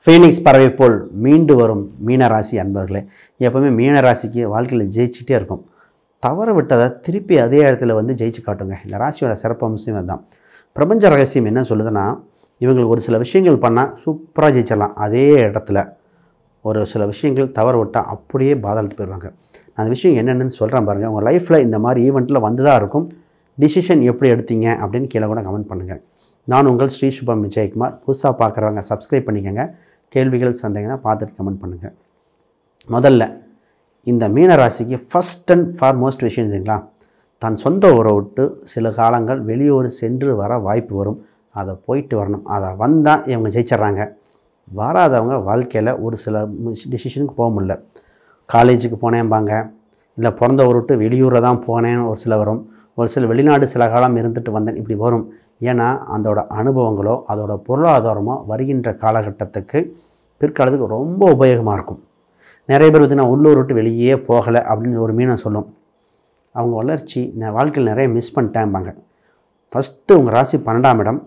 Phoenix பறவை போல் மீண்டு வரும் மீனராசி அன்பர்களே. எப்போவுமே மீனராசிக்கு வாழ்க்கையில் ஜெயிச்சுட்டே இருக்கும். தவற விட்டதை திருப்பி அதே இடத்துல வந்து ஜெயிச்சு காட்டுங்க. இந்த ராசியோட சிறப்பு அம்சம் அதுதான். பிரபஞ்ச ரகசியம் என்ன சொல்லுதுன்னா, இவங்களுக்கு ஒரு சில விஷயங்கள் பண்ணால் சூப்பராக ஜெயிச்சிடலாம். அதே இடத்துல ஒரு சில விஷயங்கள் தவற விட்டால் அப்படியே பாதாளத்து போயிடுவாங்க. அந்த விஷயம் என்னென்னு சொல்கிறேன் பாருங்கள். உங்கள் லைஃப்பில் இந்த மாதிரி ஈவெண்ட்டில் வந்து தான் இருக்கும். டிசிஷன் எப்படி எடுத்தீங்க அப்படின்னு கீழே கூட கமெண்ட் பண்ணுங்கள். நான் உங்கள் ஸ்ரீ சுபம் விஜயகுமார். புதுசாக பார்க்குறவங்க சப்ஸ்கிரைப் பண்ணிக்கோங்க. கேள்விகள் சந்தேகம்னா பார்த்துட்டு கமெண்ட் பண்ணுங்கள். முதல்ல இந்த மீனராசிக்கு ஃபஸ்ட் அண்ட் ஃபார்மோஸ்ட் விஷயம் இருந்தீங்களா, தன் சொந்த ஊரை விட்டு சில காலங்கள் வெளியூர் சென்று வர வாய்ப்பு வரும். அதை போயிட்டு வரணும். அதை வந்தால் இவங்க ஜெயிச்சிட்றாங்க. வராதவங்க வாழ்க்கையில் ஒரு சில டிசிஷனுக்கு போக முடியல. காலேஜுக்கு போனேன்பாங்க, இல்லை பிறந்த ஊரை விட்டு வெளியூரில் தான் போனேன்னு ஒரு சில வரும். ஒரு சில வெளிநாடு சில காலம் இருந்துட்டு வந்தேன் இப்படி வரும். ஏன்னா அதோட அனுபவங்களோ அதோட பொருளாதாரமோ வருகின்ற காலகட்டத்துக்கு பிற்காலத்துக்கு ரொம்ப உபயோகமாக இருக்கும். நிறைய பேர் பார்த்திங்கன்னா உள்ளூர் விட்டு வெளியே போகலை அப்படின்னு ஒரு மீனை சொல்லும். அவங்க வளர்ச்சி வாழ்க்கையில் நிறைய மிஸ் பண்ணிட்டேன்பாங்க. ஃபஸ்ட்டு உங்கள் ராசி 12ஆம் இடம்.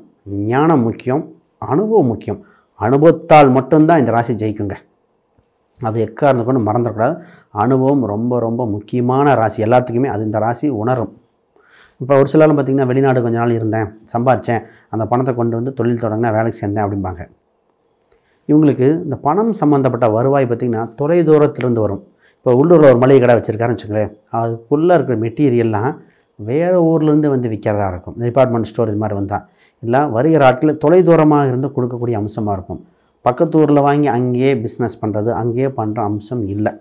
ஞானம் முக்கியம், அனுபவம் முக்கியம். அனுபவத்தால் மட்டும்தான் இந்த ராசி ஜெயிக்குங்க. அது எக்காரணத்தை கொண்டு மறந்துடக்கூடாது. அனுபவம் ரொம்ப ரொம்ப முக்கியமான ராசி எல்லாத்துக்குமே. அது இந்த ராசி உணரும். இப்போ ஒரு சிலரும் பார்த்திங்கன்னா வெளிநாடு கொஞ்ச நாள் இருந்தேன், சம்பாரித்தேன், அந்த பணத்தை கொண்டு வந்து தொழில் தொடங்கினா வேலைக்கு சேர்ந்தேன் அப்படிம்பாங்க. இவங்களுக்கு இந்த பணம் சம்மந்தப்பட்ட வருவாய் பார்த்திங்கன்னா தொலை தூரத்திலிருந்து வரும். இப்போ உள்ளூரில் ஒரு மளிகை கடை வச்சுருக்காருன்னு வச்சுக்கோங்களேன், அதுக்குள்ளே இருக்கிற மெட்டீரியல்லாம் வேறு ஊர்லேருந்து வந்து விற்கிறதா இருக்கும். டிபார்ட்மெண்ட் ஸ்டோர் இது மாதிரி வந்தால் இல்லை வருகிற ஆட்கள் தொலை தூரமாக இருந்து கொடுக்கக்கூடிய அம்சமாக இருக்கும். பக்கத்து ஊரில் வாங்கி அங்கேயே பிஸ்னஸ் பண்ணுறது, அங்கேயே பண்ணுற அம்சம் இல்லை.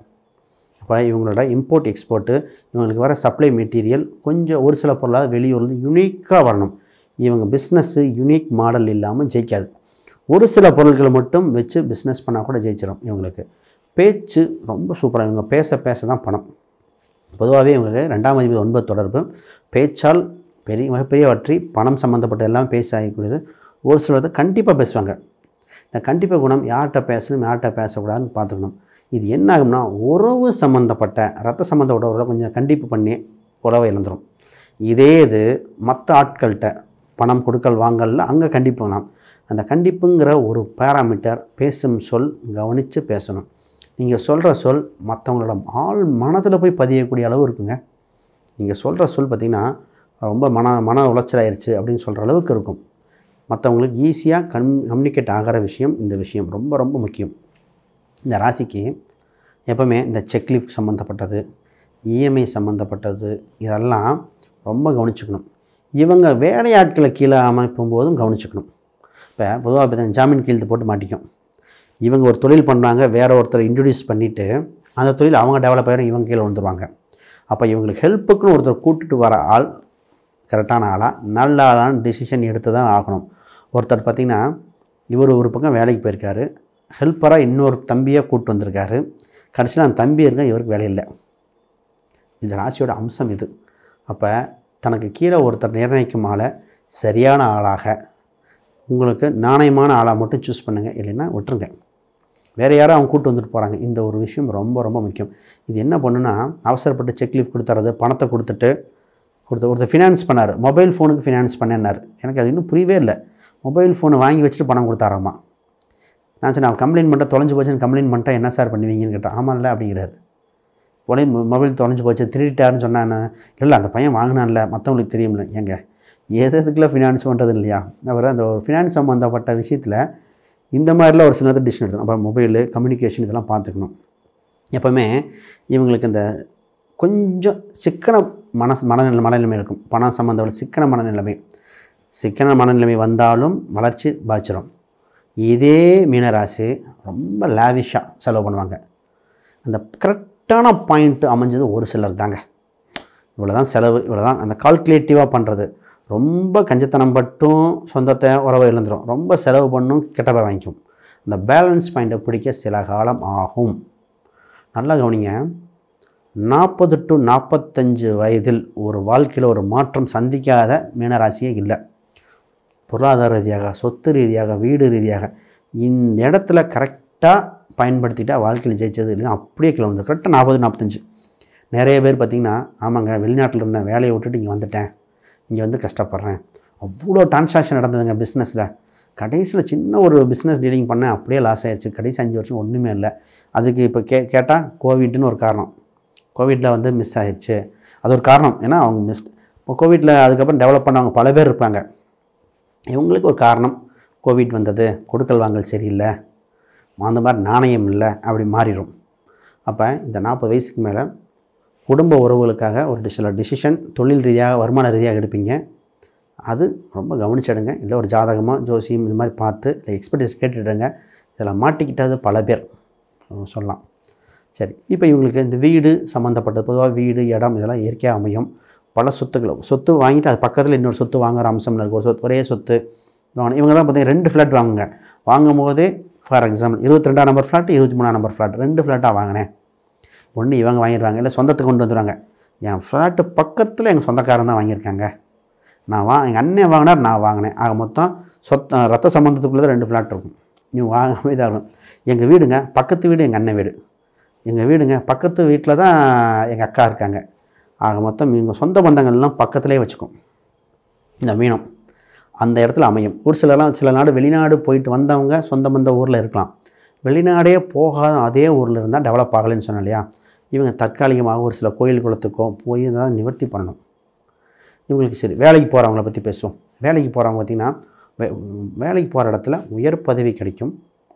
அப்போ இவங்களோட இம்போர்ட் எக்ஸ்போர்ட்டு, இவங்களுக்கு வர சப்ளை மெட்டீரியல் கொஞ்சம் ஒரு சில பொருளாக வெளியூர்லேருந்து யூனிக்காக வரணும். இவங்க பிஸ்னஸ்ஸு யூனிக் மாடல் இல்லாமல் ஜெயிக்காது. ஒரு சில பொருட்களை மட்டும் வச்சு பிஸ்னஸ் பண்ணால் கூட ஜெயிச்சிடும். இவங்களுக்கு பேச்சு ரொம்ப சூப்பராக, இவங்க பேச பேச தான் பணம். பொதுவாகவே இவங்களுக்கு 2ஆம் அதிபதி 9 தொடர்பு. பேச்சால் மிகப்பெரிய வெற்றி. பணம் சம்மந்தப்பட்ட எல்லாம் பேச ஆகக்கூடியது. ஒரு சிலதை கண்டிப்பாக பேசுவாங்க. இந்த கண்டிப்பாக குணம் யார்கிட்ட பேசணும் யார்கிட்ட பேசக்கூடாதுன்னு பார்த்துக்கணும். இது என்ன ஆகும்னா, உறவு சம்மந்தப்பட்ட ரத்த சம்மந்தப்பட்ட உறவை கொஞ்சம் கண்டிப்பு பண்ணி உறவை இழந்துடும். இதே இது மற்ற ஆட்கள்கிட்ட பணம் கொடுக்கல் வாங்கல அங்கே கண்டிப்பு வேணாம். அந்த கண்டிப்புங்கிற ஒரு பேராமீட்டர், பேசும் சொல் கவனித்து பேசணும். நீங்கள் சொல்கிற சொல் மற்றவங்களோட ஆள் மனதில் போய் பதியக்கூடிய அளவு இருக்குங்க. நீங்கள் சொல்கிற சொல் பார்த்திங்கன்னா ரொம்ப மன உளைச்சலாயிருச்சு அப்படின்னு சொல்கிற அளவுக்கு இருக்கும். மற்றவங்களுக்கு ஈஸியாக கம்யூனிகேட் ஆகிற விஷயம் இந்த விஷயம் ரொம்ப ரொம்ப முக்கியம். இந்த ராசிக்கு எப்போவுமே இந்த செக்லீஃப் சம்மந்தப்பட்டது, இஎம்ஐ சம்மந்தப்பட்டது இதெல்லாம் ரொம்ப கவனிச்சுக்கணும். இவங்க வேலையாட்களை கீழே அமைப்பும் போதும் கவனிச்சுக்கணும். இப்போ பொதுவாக பார்த்தீங்கன்னா ஜாமீன் கீழ்த்து போட்டு மாட்டிக்கும். இவங்க ஒரு தொழில் பண்ணுறாங்க, வேறு ஒருத்தரை இன்ட்ரடியூஸ் பண்ணிவிட்டு அந்த தொழில் அவங்க டெவலப் ஆகிடும், இவங்க கீழே வந்துடுவாங்க. அப்போ இவங்களுக்கு ஹெல்ப்புக்குன்னு ஒருத்தர் கூப்பிட்டு வர ஆள் கரெக்டான ஆளாக நல்ல ஆளான டிசிஷன் எடுத்து தான் ஆகணும். ஒருத்தர் பார்த்திங்கன்னா இவர் ஒரு பக்கம் வேலைக்கு போயிருக்காரு, ஹெல்ப்பராக இன்னொரு தம்பியாக கூப்பிட்டு வந்திருக்காரு. கடைசியில் அந்த தம்பி இருக்க இவருக்கு வேலை இல்லை. இந்த ராசியோட அம்சம் இது. அப்போ தனக்கு கீழே ஒருத்தர் நிர்ணயிக்கும் ஆளை சரியான ஆளாக, உங்களுக்கு நாணயமான ஆளாக மட்டும் சூஸ் பண்ணுங்கள், இல்லைன்னா விட்டுருங்க. வேறு யாரும் அவங்க கூப்பிட்டு வந்துட்டு போகிறாங்க. இந்த ஒரு விஷயம் ரொம்ப ரொம்ப முக்கியம். இது என்ன பண்ணுன்னா, அவசரப்பட்டு செக் லீஃப் கொடுத்துறது, பணத்தை கொடுத்துட்டு ஒருத்தர் ஃபினான்ஸ் பண்ணார், மொபைல் ஃபோனுக்கு ஃபினான்ஸ் பண்ணேன்னார். எனக்கு அது இன்னும் புரியவே இல்லை. மொபைல் ஃபோனை வாங்கி வச்சுட்டு பணம் கொடுத்தாராமா. நான் சொன்னேன், அவன் கம்ப்ளைண்ட் பண்ணிட்டா தொலைஞ்சு போச்சுன்னு கம்ப்ளைண்ட் பண்ணிட்டா என்ன சார் பண்ணுவீங்கன்னு கேட்டால், ஆமாம் இல்லை அப்படிங்கிறாரு. உடனே மொபைல் தொலைஞ்சு போச்சு திருடிட்டாருன்னு சொன்னான்னு, இல்லை அந்த பையன் வாங்கினான்ல மற்றவங்களுக்கு தெரியும்ல. ஏங்க எதுக்குலாம் ஃபினான்ஸ் பண்ணுறது இல்லையா? அவர் அந்த ஒரு ஃபினான்ஸ் சம்மந்தப்பட்ட விஷயத்தில் இந்த மாதிரிலாம் ஒரு சில டிசிஷன் எடுக்கணும். அப்போ மொபைலு கம்யூனிகேஷன் இதெல்லாம் பார்த்துக்கணும். எப்போவுமே இவங்களுக்கு இந்த கொஞ்சம் சிக்கன மனநிலைமை இருக்கும். பணம் சம்மந்தப்பட்ட சிக்கன மனநிலைமை வந்தாலும் வளர்ச்சி பாய்ச்சிடும். இதே மீனராசி ரொம்ப லேவிஷாக செலவு பண்ணுவாங்க. அந்த கரெக்டான பாயிண்ட்டு அமைஞ்சது ஒரு சிலர் தாங்க. இவ்வளோ தான் செலவு, இவ்வளோ தான் அந்த கால்குலேட்டிவாக பண்ணுறது. ரொம்ப கஞ்சத்தனம் பட்டும் சொந்தத்தை உறவை இழந்துடும். ரொம்ப செலவு பண்ணும் கெட்ட பேர் வாங்கிக்கும். அந்த பேலன்ஸ் பாயிண்ட்டை பிடிக்க சில காலம் ஆகும். நல்லா கவனிங்க. 40 to 45 வயதில் ஒரு வாழ்க்கையில் ஒரு மாற்றம் சந்திக்காத மீனராசியே இல்லை. பொருளாதார ரீதியாக, சொத்து ரீதியாக, வீடு ரீதியாக இந்த இடத்துல கரெக்டாக பயன்படுத்திட்டா வாழ்க்கையில் ஜெயிச்சது. இல்லைன்னா அப்படியே கீழே வந்து கரெக்டாக 40-45. நிறைய பேர் பார்த்திங்கன்னா, ஆமாங்க வெளிநாட்டில் இருந்தேன், வேலையை விட்டுட்டு இங்கே வந்துட்டேன், இங்கே வந்து கஷ்டப்படுறேன், அவ்வளோ டிரான்சாக்ஷன் நடந்ததுங்க பிஸ்னஸில், கடைசியில் சின்ன ஒரு பிஸ்னஸ் டீலிங் பண்ணேன், அப்படியே லாஸ் ஆயிடுச்சு. கடைசி 5 வருஷம் ஒன்றுமே இல்லை. அதுக்கு இப்போ கேட்டால் கோவிட்னு ஒரு காரணம். கோவிட்டில் வந்து மிஸ் ஆகிடுச்சு, அது ஒரு காரணம். ஏன்னா அவங்க இப்போ கோவிட்டில் அதுக்கப்புறம் டெவலப் பண்ணவங்க பல பேர் இருப்பாங்க. இவங்களுக்கு ஒரு காரணம், கோவிட் வந்தது, கொடுக்கல் வாங்கல் சரியில்லை, அந்த மாதிரி நாணயம் இல்லை, அப்படி மாறிடும். அப்போ இந்த 40 வயசுக்கு மேலே குடும்ப உறவுகளுக்காக ஒரு சில டிசிஷன் தொழில் ரீதியாக வருமான ரீதியாக எடுப்பீங்க. அது ரொம்ப கவனிச்சிடுங்க. இல்லை ஒரு ஜாதகமோ ஜோசியம் இது மாதிரி பார்த்து இல்லை எக்ஸ்பர்டைஸ் கேட்டுடுங்க. இதில் மாட்டிக்கிட்டது பல பேர் சொல்லலாம். சரி, இப்போ இவங்களுக்கு இந்த வீடு சம்மந்தப்பட்டது, பொதுவாக வீடு இடம் இதெல்லாம் இயற்கையாக அமையும். பல சொத்து வாங்கிட்டு அது பக்கத்தில் இன்னொரு சொத்து வாங்குகிற அம்சம்னு இருக்கும். ஒரு சொத்து ஒரே சொத்து வாங்கணும். இவங்க தான் பார்த்தீங்கன்னா 2 ஃப்ளாட் வாங்குங்க. வாங்கும் போதே ஃபார் எக்ஸாம்பிள் 22ஆம் நம்பர் ஃப்ளாட் 23ஆம் நம்பர் ஃப்ளாட் 2 ஃப்ளாட்டாக வாங்கினேன். ஒன்று இவங்க வாங்கிடுவாங்க, இல்லை சொந்தத்துக்கு கொண்டு வந்துடுவாங்க. என் ஃப்ளாட்டு பக்கத்தில் எங்கள் சொந்தக்காரன் தான் வாங்கியிருக்காங்க, எங்கள் அண்ணன் வாங்கினார், நான் வாங்கினேன். ஆக மொத்தம் ரத்த சம்பந்தத்துக்குள்ளே 2 ஃப்ளாட் இருக்கும். இவங்க வாங்காமல் இதாக இருக்கும். எங்கள் வீடுங்க பக்கத்து வீடு எங்கள் அண்ணன் வீடு, எங்கள் வீடுங்க பக்கத்து வீட்டில் தான் எங்கள் அக்கா இருக்காங்க. ஆக மொத்தம் இவங்க சொந்த பந்தங்கள்லாம் பக்கத்துலேயே வச்சுக்கும். இந்த மீனம் அந்த இடத்துல அமையும். ஒரு சில நாடு வெளிநாடு போயிட்டு வந்தவங்க சொந்த பந்த ஊரில் இருக்கலாம். வெளிநாடே போகாத அதே ஊரில் இருந்தால் டெவலப் ஆகலைன்னு சொன்னேன் இல்லையா. இவங்க தற்காலிகமாக ஒரு சில கோயில் குளத்துக்கோ போய் தான் நிவர்த்தி பண்ணணும். இவங்களுக்கு சரி, வேலைக்கு போகிறவங்கள பற்றி பேசுவோம். வேலைக்கு போகிறவங்க பார்த்திங்கன்னா வேலைக்கு போகிற இடத்துல உயர் பதவி கிடைக்கும்,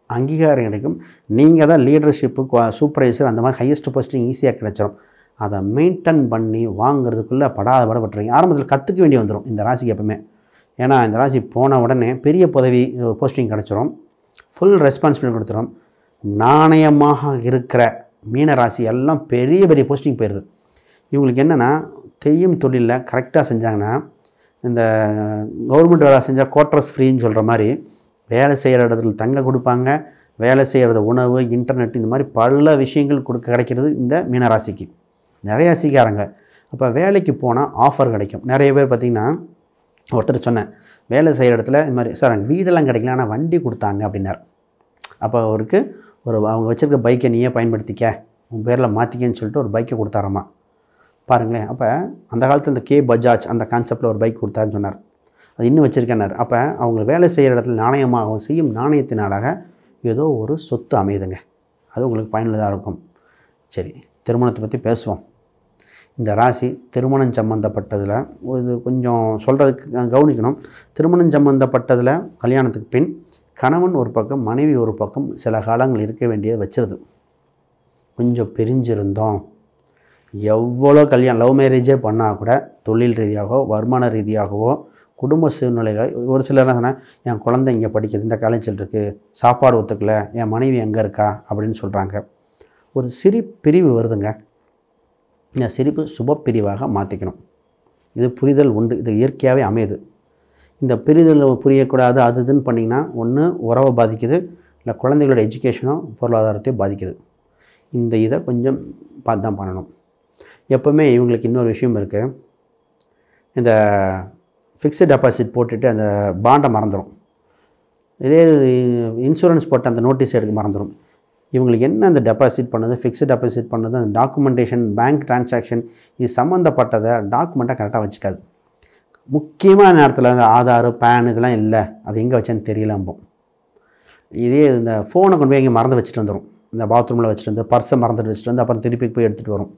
அங்கீகாரம் கிடைக்கும். நீங்கள் தான் லீடர்ஷிப்பு, சூப்பர்வைசர் அந்த மாதிரி ஹையஸ்ட் போஸ்டிங் ஈஸியாக கிடைச்சிடும். அதை மெயின்டைன் பண்ணி வாங்கிறதுக்குள்ளே படாதபடப்பட்டுறீங்க. ஆரம்பத்தில் கற்றுக்க வேண்டி வந்துடும் இந்த ராசிக்கு எப்பவுமே. ஏன்னா இந்த ராசி போன உடனே பெரிய பதவி போஸ்டிங் கிடச்சிரும், ஃபுல் ரெஸ்பான்சிபிலிட்டி கொடுத்துரும். நாணயமாக இருக்கிற மீன ராசி எல்லாம் பெரிய பெரிய போஸ்டிங் போயிடுது. இவங்களுக்கு என்னென்னா செய்யும் தொழிலில் கரெக்டாக செஞ்சாங்கன்னா, இந்த கவர்மெண்ட் வேலை செஞ்சால் குவார்ட்டர்ஸ் ஃப்ரீன்னு சொல்கிற மாதிரி வேலை செய்கிற இடத்துல தங்க கொடுப்பாங்க, வேலை செய்கிறது உணவு, இன்டர்நெட், இந்த மாதிரி பல விஷயங்கள் கிடைக்கிறது இந்த மீனராசிக்கு. நிறைய ராசிக்காரங்க அப்போ வேலைக்கு போனால் ஆஃபர் கிடைக்கும். நிறைய பேர் பார்த்திங்கன்னா, ஒருத்தர் சொன்னேன் வேலை செய்கிற இடத்துல இது மாதிரி, சார் எனக்கு வீடெல்லாம் கிடைக்கல ஆனால் வண்டி கொடுத்தாங்க அப்படின்னார். அப்போ அவருக்கு அவங்க வச்சுருக்க பைக்கை நீயே பயன்படுத்திக்க, உன் பேரில் மாற்றிக்கன்னு சொல்லிட்டு ஒரு பைக்கை கொடுத்தாராம்மா. பாருங்களேன். அப்போ அந்த காலத்தில் இந்த பஜாஜ் அந்த கான்செப்டில் ஒரு பைக் கொடுத்தாருன்னு சொன்னார். அது இன்னும் வச்சுருக்கேன்னார். அப்போ அவங்க வேலை செய்கிற இடத்துல நாணயமாகவும் செய்யும் நாணயத்தினாலாக ஏதோ ஒரு சொத்து அமையுதுங்க. அது உங்களுக்கு பயனுள்ளதாக இருக்கும். சரி, திருமணத்தை பற்றி பேசுவோம். இந்த ராசி திருமணம் சம்மந்தப்பட்டதில் இது கொஞ்சம் சொல்கிறதுக்கு கவனிக்கணும். திருமணம் சம்மந்தப்பட்டதில் கல்யாணத்துக்கு பின் கணவன் ஒரு பக்கம் மனைவி ஒரு பக்கம் சில காலங்கள் இருக்க வேண்டியதை வச்சிருது. கொஞ்சம் பிரிஞ்சிருந்தோம், எவ்வளோ லவ் மேரேஜே பண்ணால் கூட தொழில் ரீதியாகவோ வருமான ரீதியாகவோ குடும்ப சூழ்நிலைகள், ஒரு சிலர் என்ன சொன்னால் என் குழந்தை இங்கே படிக்குது, இந்த காலேஜில் இருக்குது, சாப்பாடு ஒத்துக்கலை, என் மனைவி எங்கே இருக்கா அப்படின்னு சொல்கிறாங்க. ஒரு சிறு பிரிவு வருதுங்க. இந்த சிரிப்பு சுப பிரிவாக மாற்றிக்கணும். இது புரிதல் உண்டு, இது இயற்கையாகவே அமையுது. இந்த பிரிதல் புரியக்கூடாது அது இதுன்னு பண்ணிங்கன்னா ஒன்று உறவை பாதிக்குது, இல்லை குழந்தைகளோட எஜுகேஷனோ பொருளாதாரத்தையும் பாதிக்குது. இந்த இதை கொஞ்சம் பார்த்து தான் பண்ணணும். எப்போவுமே இவங்களுக்கு இன்னொரு விஷயம் இருக்குது. இந்த ஃபிக்ஸட் டெபாசிட் போட்டுட்டு அந்த பாண்டை மறந்துடும். இதே இன்சூரன்ஸ் போட்டு அந்த நோட்டீஸ் எடுக்க மறந்துடும். இவங்களுக்கு என்ன அந்த டெபாசிட் பண்ணது, ஃபிக்ஸட் டெபாசிட் பண்ணது, அந்த டாக்குமெண்டேஷன், பேங்க் டிரான்சாக்ஷன் இது சம்மந்தப்பட்டதை டாக்குமெண்ட்டாக கரெக்டாக வச்சுக்காது. முக்கியமான நேரத்தில் அந்த ஆதார், பேன் இதெல்லாம் இல்லை, அது எங்கே வச்சேன்னு தெரியலம்போம். இதே இந்த ஃபோனை கொண்டு போய் இங்கே மறந்து வச்சுட்டு வந்துடும். இந்த பாத்ரூமில் வச்சுட்டு வந்து பர்ஸை மறந்துட்டு வச்சுட்டு வந்து அப்புறம் திருப்பி போய் எடுத்துகிட்டு வரும்.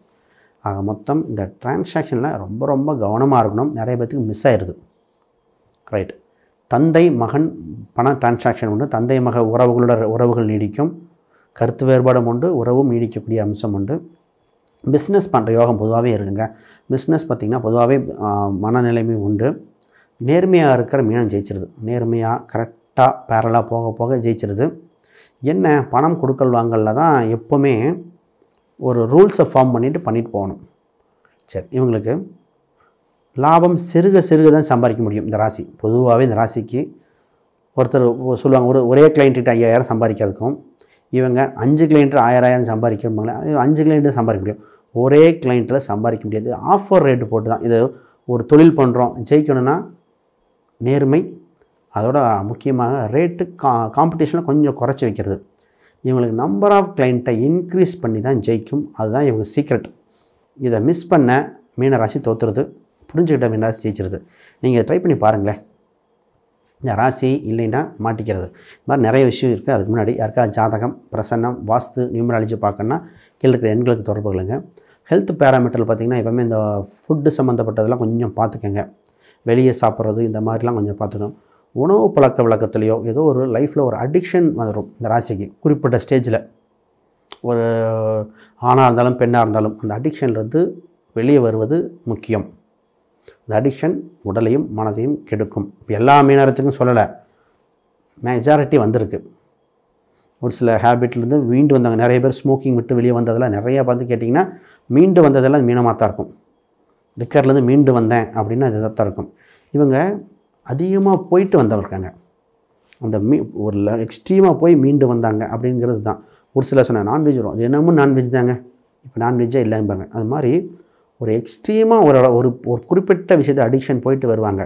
ஆக மொத்தம் இந்த டிரான்சாக்ஷனில் ரொம்ப ரொம்ப கவனமாக இருக்கணும். நிறைய பேத்துக்கு மிஸ் ஆயிடுது. ரைட். தந்தை மகன் பண டிரான்சாக்ஷன் உண்டு. தந்தை மக உறவுகள் நீடிக்கும். கருத்து வேறுபாடும் உண்டு, உறவும் நீடிக்கக்கூடிய அம்சம் உண்டு. பிஸ்னஸ் பண்ணுற யோகம் பொதுவாகவே இருக்குங்க. பிஸ்னஸ் பார்த்திங்கன்னா பொதுவாகவே மனநிலைமை உண்டு. நேர்மையாக இருக்கிற மீனம் ஜெயிச்சிருது. நேர்மையாக கரெக்டாக பேரலாக போக போக ஜெயிச்சிருது. என்ன பணம் கொடுக்கல் வாங்கலில் தான் எப்போவுமே ஒரு ரூல்ஸை ஃபார்ம் பண்ணிட்டு போகணும். சரி, இவங்களுக்கு லாபம் சிறுக தான் சம்பாதிக்க முடியும். இந்த ராசி பொதுவாகவே இந்த ராசிக்கு ஒருத்தர் சொல்லுவாங்க, ஒரே கிளைண்ட்டு 5000 சம்பாதிக்கிறதுக்கும் இவங்க 5 கிளைண்ட்டு 1000 சம்பாதிக்கிறவங்கள 5 கிளைண்ட்டு சம்பாதிக்க முடியும். ஒரே கிளைண்ட்டில் சம்பாதிக்க முடியாது. ஆஃபர் ரேட்டு போட்டு தான். இது ஒரு தொழில் பண்ணுறோம், ஜெயிக்கணும்னா நேர்மை, அதோட முக்கியமாக ரேட்டு காம்படிஷனில் கொஞ்சம் குறைச்சி வைக்கிறது. இவங்களுக்கு நம்பர் ஆஃப் கிளைண்ட்டை இன்க்ரீஸ் பண்ணி தான் ஜெயிக்கும். அதுதான் இவங்க சீக்ரெட். இதை மிஸ் பண்ண மீனராசி தோற்றுறது, புரிஞ்சுக்கிட்ட மீனராசி ஜெயிச்சிருது. நீங்கள் ட்ரை பண்ணி பாருங்களேன். இந்த ராசி இல்லைன்னா மாட்டிக்கிறது. இது மாதிரி நிறைய விஷயம் இருக்குது. அதுக்கு முன்னாடி யாருக்கா ஜாதகம், பிரசன்னம், வாஸ்து, நியூமராலஜி பார்க்கணுன்னா கீழே இருக்கிற எண்களுக்கு தொடர்பு கொள்ளுங்க. ஹெல்த் பேராமீட்டரில் பார்த்திங்கன்னா எப்போவுமே இந்த ஃபுட்டு சம்மந்தப்பட்டதெல்லாம் கொஞ்சம் பார்த்துக்கங்க. வெளியே சாப்பிட்றது இந்த மாதிரிலாம் கொஞ்சம் பார்த்துக்கணும். உணவு பழக்க வழக்கத்துலேயோ ஏதோ ஒரு லைஃப்பில் ஒரு அடிக்ஷன் வரும் இந்த ராசிக்கு. குறிப்பிட்ட ஸ்டேஜில் ஒரு ஆணாக இருந்தாலும் பெண்ணாக இருந்தாலும் அந்த அடிக்ஷன்லேருந்து வெளியே வருவது முக்கியம். இந்த அடிக்ஷன் உடலையும் மனதையும் கெடுக்கும். எல்லா மீனரத்துக்கும் சொல்லலை, மெஜாரிட்டி வந்திருக்கு. ஒரு சில ஹேபிட்லேருந்து மீண்டு வந்தாங்க. நிறைய பேர் ஸ்மோக்கிங் விட்டு வெளியே வந்ததெல்லாம் நிறையா பார்த்து கேட்டிங்கன்னா மீண்டு வந்ததெல்லாம் மீனமாக தான் இருக்கும். லிக்கர்லேருந்து மீண்டு வந்தேன் அப்படின்னு அது தான் இருக்கும். இவங்க அதிகமாக போயிட்டு வந்தவர்காங்க. அந்த ஒரு எக்ஸ்ட்ரீமாக போய் மீண்டு வந்தாங்க அப்படிங்கிறது தான். ஒரு சில சொன்ன நான்வெஜ் வரும், அது என்னமோ நான்வெஜ் தாங்க, இப்போ நான்வெஜ்ஜே இல்லைம்பாங்க. அது மாதிரி ஒரு எக்ஸ்ட்ரீமாக ஒரு குறிப்பிட்ட விஷயத்தை அடிக்ஷன் போயிட்டு வருவாங்க.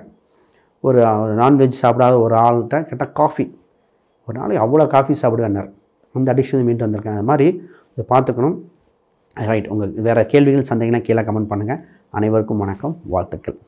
ஒரு நான்வெஜ் சாப்பிடாத ஒரு ஆள்கிட்ட கேட்டால் காஃபி, ஒரு நாளைக்கு அவ்வளோ காஃபி சாப்பிடுவேன்னார். அந்த அடிக்ஷன் மீண்டு வந்திருக்காங்க. அது மாதிரி இதை பார்த்துக்கணும். ரைட். உங்கள் வேறு கேள்விகள் சந்தேகம்னா கீழே கமெண்ட் பண்ணுங்கள். அனைவருக்கும் வணக்கம், வாழ்த்துக்கள்.